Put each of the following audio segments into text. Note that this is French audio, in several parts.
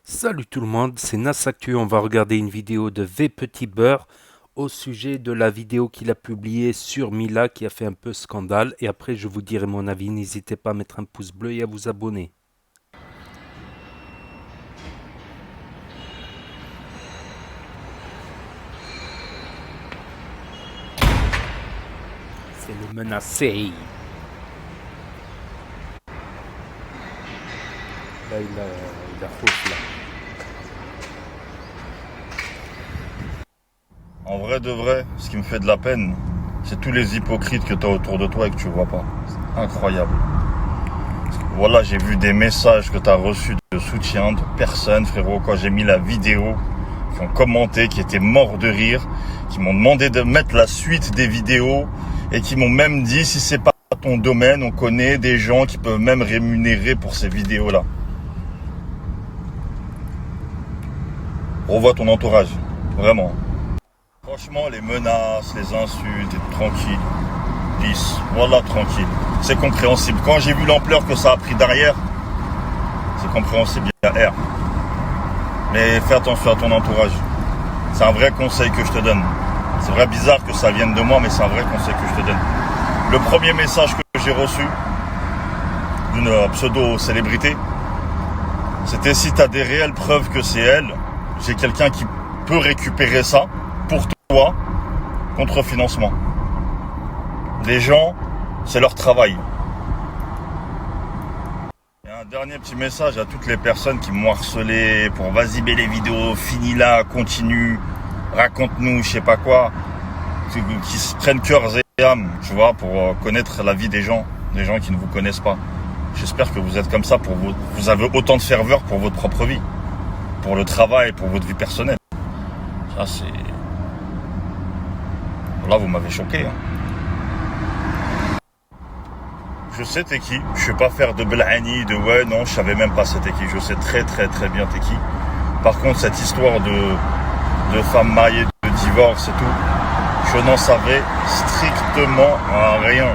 Salut tout le monde, c'est Nasactu. On va regarder une vidéo de V Petit Beurre au sujet de la vidéo qu'il a publiée sur Mila qui a fait un peu scandale. Et après, je vous dirai mon avis. N'hésitez pas à mettre un pouce bleu et à vous abonner. C'est le menacé. Là, il a fausse là. En vrai de vrai, ce qui me fait de la peine, c'est tous les hypocrites que tu as autour de toi et que tu vois pas. C'est incroyable. Voilà, j'ai vu des messages que tu as reçus de soutien de personnes, frérot, quand j'ai mis la vidéo, qui ont commenté, qui étaient morts de rire, qui m'ont demandé de mettre la suite des vidéos et qui m'ont même dit si c'est pas ton domaine, on connaît des gens qui peuvent même rémunérer pour ces vidéos-là. Revois ton entourage, vraiment. Franchement, les menaces, les insultes, tranquille, peace, voilà, tranquille. C'est compréhensible. Quand j'ai vu l'ampleur que ça a pris derrière, c'est compréhensible, il y a R. Mais fais attention à ton entourage. C'est un vrai conseil que je te donne. C'est vrai bizarre que ça vienne de moi, mais c'est un vrai conseil que je te donne. Le premier message que j'ai reçu d'une pseudo-célébrité, c'était si tu as des réelles preuves que c'est elle, j'ai quelqu'un qui peut récupérer ça pour toi contre financement. Les gens, c'est leur travail. Et un dernier petit message à toutes les personnes qui m'ont harcelé pour vas-y mais les vidéos, finis là, continue, raconte-nous, je sais pas quoi, qui se prennent cœur et âme, tu vois, pour connaître la vie des gens qui ne vous connaissent pas. J'espère que vous êtes comme ça, vous avez autant de ferveur pour votre propre vie, pour le travail, pour votre vie personnelle. Ça c'est... Là, vous m'avez choqué. Je sais t'es qui. Je ne vais pas faire de blani, de ouais, non, je savais même pas c'était qui. Je sais très très très bien t'es qui. Par contre, cette histoire de femme mariée, de divorce et tout, je n'en savais strictement rien.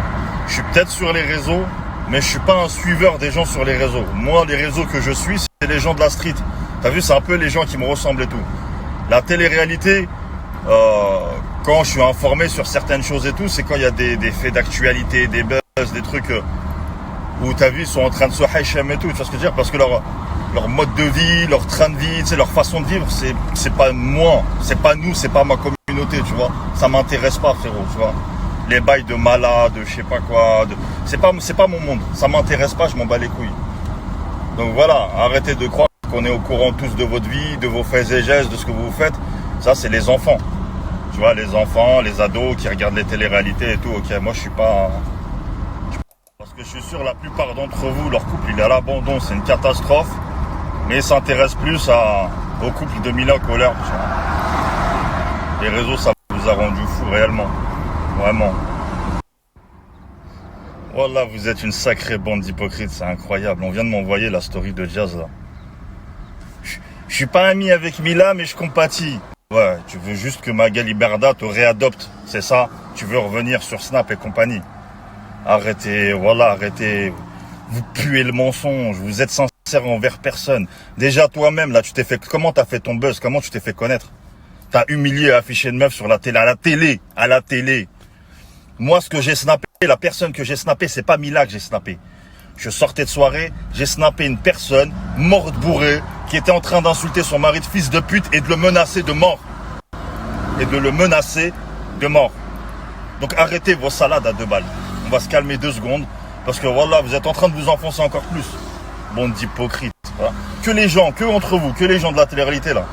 Je suis peut-être sur les réseaux, mais je suis pas un suiveur des gens sur les réseaux. Moi, les réseaux que je suis, c'est les gens de la street. T'as vu, c'est un peu les gens qui me ressemblent et tout. La télé-réalité, quand je suis informé sur certaines choses et tout, c'est quand il y a des faits d'actualité, des buzz, des trucs où t'as vu, ils sont en train de se hachem et tout, tu vois ce que je veux dire, parce que leur mode de vie, leur train de vie, tu sais, leur façon de vivre, c'est pas moi, c'est pas nous, c'est pas ma communauté, tu vois. Ça m'intéresse pas, frérot, tu vois. Les bails de malades, je sais pas quoi, c'est pas mon monde, ça m'intéresse pas, je m'en bats les couilles. Donc voilà, arrêtez de croire qu'on est au courant tous de votre vie, de vos faits et gestes, de ce que vous faites. Ça, c'est les enfants. Tu vois, les enfants, les ados qui regardent les téléréalités et tout. Ok, moi, je suis pas... Parce que je suis sûr, la plupart d'entre vous, leur couple, il est à l'abandon. C'est une catastrophe. Mais ils s'intéressent plus au couple de Mila Colère. Les réseaux, ça vous a rendu fou, réellement. Vraiment. Voilà, vous êtes une sacrée bande d'hypocrites. C'est incroyable. On vient de m'envoyer la story de Jazz, là. Je suis pas ami avec Mila, mais je compatis. Ouais, tu veux juste que Magali Berda te réadopte, c'est ça? Tu veux revenir sur Snap et compagnie? Arrêtez, voilà, arrêtez. Vous puez le mensonge, vous êtes sincère envers personne. Déjà toi-même, là, comment t'as fait ton buzz? Comment tu t'es fait connaître? T'as humilié et affiché une meuf sur la télé, à la télé. Moi, ce que j'ai snappé, la personne que j'ai snappé, c'est pas Mila que j'ai snappé. Je sortais de soirée, j'ai snappé une personne morte bourrée qui était en train d'insulter son mari de fils de pute et de le menacer de mort. Donc arrêtez vos salades à 2 balles. On va se calmer 2 secondes parce que voilà, vous êtes en train de vous enfoncer encore plus. Bande d'hypocrites. Voilà. Que entre vous, que les gens de la télé-réalité là.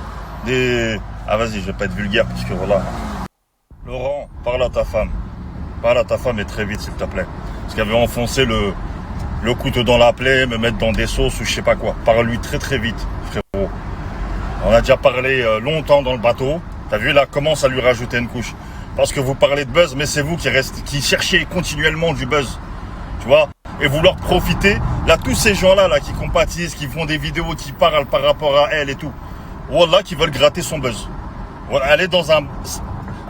Ah vas-y, je vais pas être vulgaire parce que voilà. Laurent, parle à ta femme. Parle à ta femme et très vite s'il te plaît. Parce qu'elle veut enfoncer le couteau dans la plaie, me mettre dans des sauces ou je sais pas quoi. Parle-lui très très vite, frérot. On a déjà parlé longtemps dans le bateau. T'as vu, là, commence à lui rajouter une couche. Parce que vous parlez de buzz, mais c'est vous qui cherchez continuellement du buzz. Tu vois? Et vouloir profiter. Là, tous ces gens-là, là, qui compatissent, qui font des vidéos, qui parlent par rapport à elle et tout. Wallah, qui veulent gratter son buzz. Voilà, elle est dans un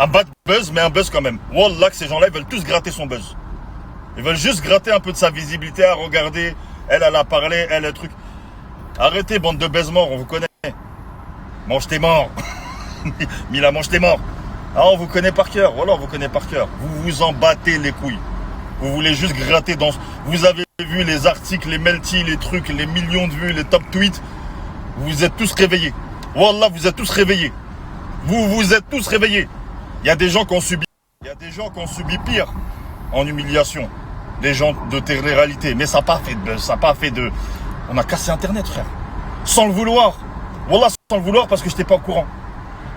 bad buzz, mais un buzz quand même. Wallah, que ces gens-là, ils veulent tous gratter son buzz. Ils veulent juste gratter un peu de sa visibilité à regarder. Elle a parlé, elle, le truc. Arrêtez, bande de baise-morts, on vous connaît. mange tes morts. Mila, mange tes morts. Ah, on vous connaît par cœur. Voilà, on vous connaît par cœur. Vous vous en battez les couilles. Vous voulez juste gratter dans... Vous avez vu les articles, les melty, les trucs, les millions de vues, les top tweets. Vous êtes tous réveillés. Wallah, vous êtes tous réveillés. Vous êtes tous réveillés. Il y a des gens qui ont subi... Il y a des gens qui ont subi pire en humiliation. Des gens de télé-réalité. Mais ça n'a pas fait de buzz. Ça n'a pas fait de... On a cassé Internet, frère. Sans le vouloir. Wallah, sans le vouloir parce que je n'étais pas au courant.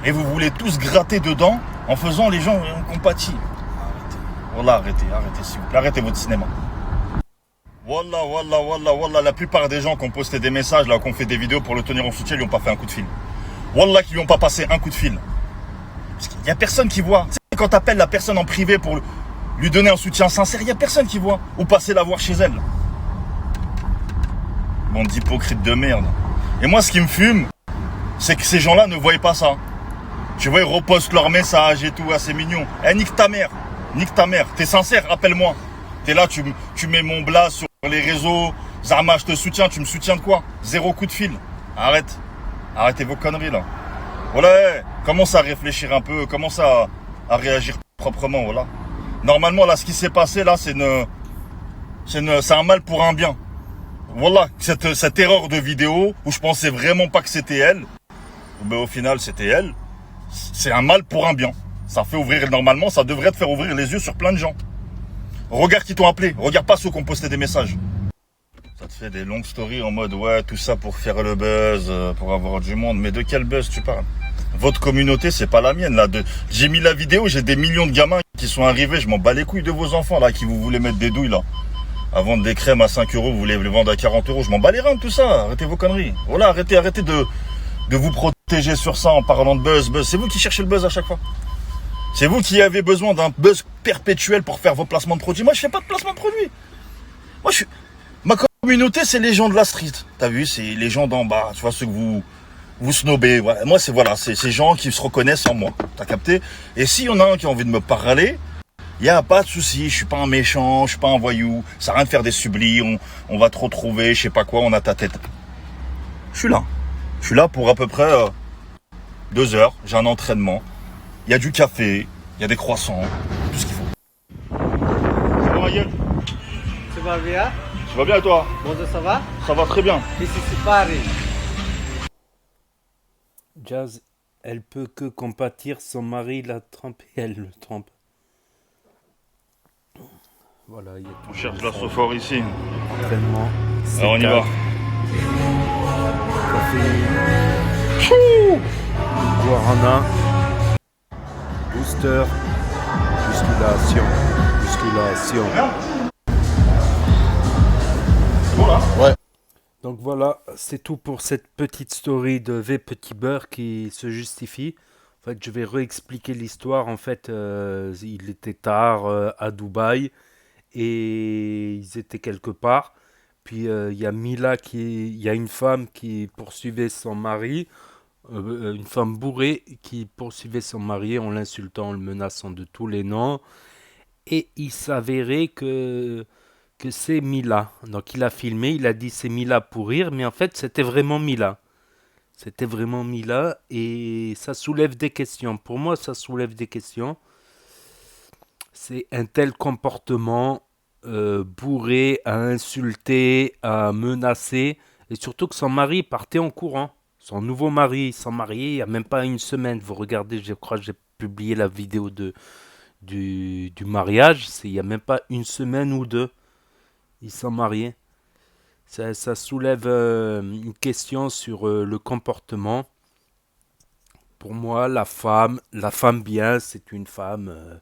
Et vous voulez tous gratter dedans en faisant les gens compatis. Wallah, arrêtez, s'il vous plaît. Arrêtez votre cinéma. Wallah. La plupart des gens qui ont posté des messages, là, qui ont fait des vidéos pour le tenir en soutien, ils lui ont pas fait un coup de fil. Wallah, qu'ils lui ont pas passé un coup de fil. Parce qu'il y a personne qui voit. Tu sais, quand t'appelles la personne en privé pour lui donner un soutien sincère, il y a personne qui voit. Ou passer la voir chez elle. Bande d'hypocrites de merde. Et moi, ce qui me fume, c'est que ces gens-là ne voyaient pas ça. Tu vois, ils repostent leurs messages et tout, ah, c'est mignon. Eh, nique ta mère. Nique ta mère. T'es sincère, appelle-moi. T'es là, tu mets mon blast sur les réseaux. Zama, je te soutiens. Tu me soutiens de quoi? Zéro coup de fil. Arrête. Arrêtez vos conneries, là. Voilà, commence à réfléchir un peu. Commence à réagir proprement, voilà. Normalement, là, ce qui s'est passé, là, c'est un mal pour un bien. Voilà, cette erreur de vidéo où je pensais vraiment pas que c'était elle. Mais au final, c'était elle. C'est un mal pour un bien. Ça fait ouvrir, normalement, ça devrait te faire ouvrir les yeux sur plein de gens. Regarde qui t'ont appelé. Regarde pas ceux qui ont posté des messages. Ça te fait des longues stories en mode, ouais, tout ça pour faire le buzz, pour avoir du monde. Mais de quel buzz tu parles? Votre communauté, c'est pas la mienne, là. J'ai mis la vidéo, j'ai des millions de gamins qui sont arrivés. Je m'en bats les couilles de vos enfants, là, qui vous voulez mettre des douilles, là. À vendre des crèmes à 5 euros, vous voulez les vendre à 40 euros. Je m'en bats les reins de tout ça. Arrêtez vos conneries. Voilà, arrêtez de vous protéger sur ça en parlant de buzz. C'est vous qui cherchez le buzz à chaque fois. C'est vous qui avez besoin d'un buzz perpétuel pour faire vos placements de produits. Moi, je fais pas de placement de produits. Moi, ma communauté, c'est les gens de la street. T'as vu, c'est les gens d'en bas. Tu vois, ceux que vous snobez. Voilà. Moi, c'est ces gens qui se reconnaissent en moi. T'as capté? Et s'il y en a un qui a envie de me parler, il n'y a pas de souci. Je suis pas un méchant, je suis pas un voyou. Ça sert à rien de faire des sublis. On va te retrouver, je sais pas quoi, on a ta tête. Je suis là. Je suis là pour à peu près 2 heures. J'ai un entraînement. Il y a du café, il y a des croissants, tout ce qu'il faut. Ça va, Maguette? Tu vas bien? Tu vas bien et toi? Bonjour, ça va? Ça va très bien. Ici c'est Paris. Jazz, elle peut que compatir, son mari la trompe et elle le trompe. Voilà, il y a tout. On cherche la sophore ici. Entraînement. Alors on y va. Guarana. Booster. Musculation. C'est bon là? Ouais. Donc voilà, c'est tout pour cette petite story de V Petit Beurre qui se justifie. En fait, je vais réexpliquer l'histoire. En fait, il était tard à Dubaï et ils étaient quelque part. Puis il y a il y a une femme qui poursuivait son mari, une femme bourrée qui poursuivait son mari en l'insultant, en le menaçant de tous les noms. Et il s'avérait que c'est Mila. Donc il a filmé, il a dit c'est Mila pour rire, mais en fait c'était vraiment Mila. C'était vraiment Mila et ça soulève des questions. Pour moi, ça soulève des questions. C'est un tel comportement bourré, à insulter, à menacer, et surtout que son mari partait en courant. Son nouveau mari, ils sont mariés il n'y a même pas une semaine. Vous regardez, je crois que j'ai publié la vidéo du mariage, il n'y a même pas une semaine ou deux. Ils sont mariés. Ça soulève une question sur le comportement. Pour moi, la femme bien, c'est une femme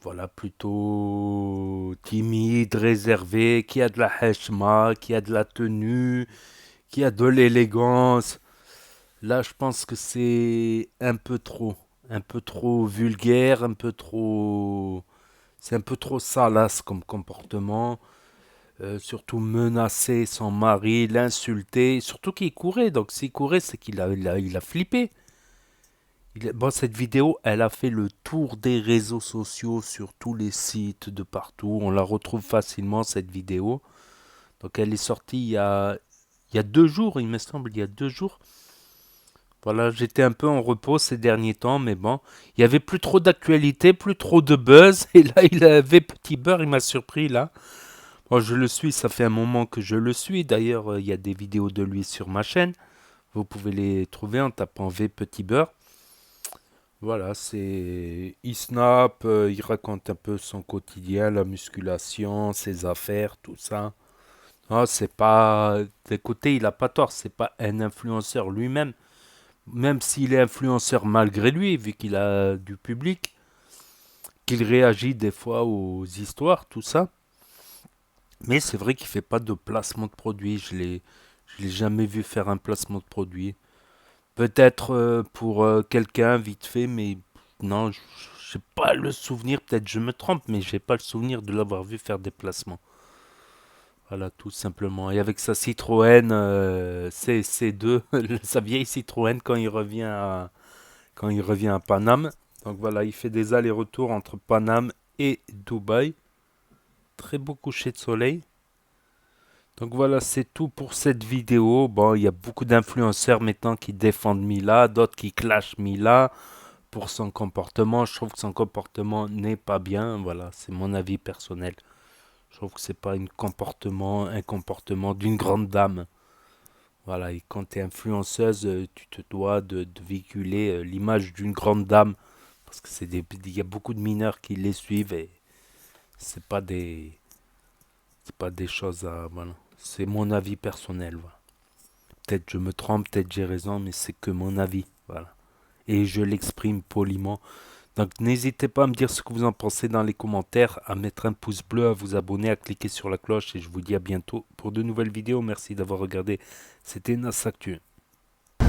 voilà, plutôt timide, réservée, qui a de la heshma, qui a de la tenue, qui a de l'élégance. Là, je pense que c'est un peu trop vulgaire, c'est un peu trop salace comme comportement. Surtout menacer son mari, l'insulter, surtout qu'il courait. Donc s'il courait, c'est qu'il a flippé. Bon, cette vidéo, elle a fait le tour des réseaux sociaux sur tous les sites de partout. On la retrouve facilement, cette vidéo. Donc elle est sortie il y a 2 jours, il me semble, il y a 2 jours. Voilà, j'étais un peu en repos ces derniers temps, mais bon, il y avait plus trop d'actualité, plus trop de buzz, et là, il avait Petit Beurre, il m'a surpris là. Bon, je le suis, ça fait un moment que je le suis. D'ailleurs, il y a des vidéos de lui sur ma chaîne. Vous pouvez les trouver en tapant V Petit Beurre. Voilà, c'est. Il snap, il raconte un peu son quotidien, la musculation, ses affaires, tout ça. Ah, c'est pas. D'un côté, il a pas tort, c'est pas un influenceur lui-même. Même s'il est influenceur malgré lui, vu qu'il a du public, qu'il réagit des fois aux histoires, tout ça. Mais c'est vrai qu'il fait pas de placement de produit. Je l'ai jamais vu faire un placement de produit. Peut-être pour quelqu'un vite fait, mais non, j'ai pas le souvenir. Peut-être je me trompe, mais j'ai pas le souvenir de l'avoir vu faire des placements. Voilà, tout simplement. Et avec sa Citroën C2, sa vieille Citroën quand il revient à Paname. Donc voilà, il fait des allers-retours entre Paname et Dubaï. Très beau coucher de soleil. Donc voilà, c'est tout pour cette vidéo. Bon, il y a beaucoup d'influenceurs maintenant qui défendent Mila, d'autres qui clashent Mila pour son comportement. Je trouve que son comportement n'est pas bien. Voilà, c'est mon avis personnel. Je trouve que c'est pas un comportement d'une grande dame. Voilà, et quand tu es influenceuse, tu te dois de véhiculer l'image d'une grande dame. Parce que il y a beaucoup de mineurs qui les suivent et c'est pas des, c'est pas des choses à, voilà. C'est mon avis personnel, voilà. Peut-être je me trompe, peut-être j'ai raison, mais c'est que mon avis, voilà. Et je l'exprime poliment. Donc n'hésitez pas à me dire ce que vous en pensez dans les commentaires, à mettre un pouce bleu, à vous abonner, à cliquer sur la cloche et je vous dis à bientôt pour de nouvelles vidéos. Merci d'avoir regardé. C'était Nas Actu. C'est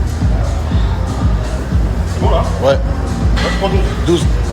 bon là? Ouais, Moi, je prends 12. 12.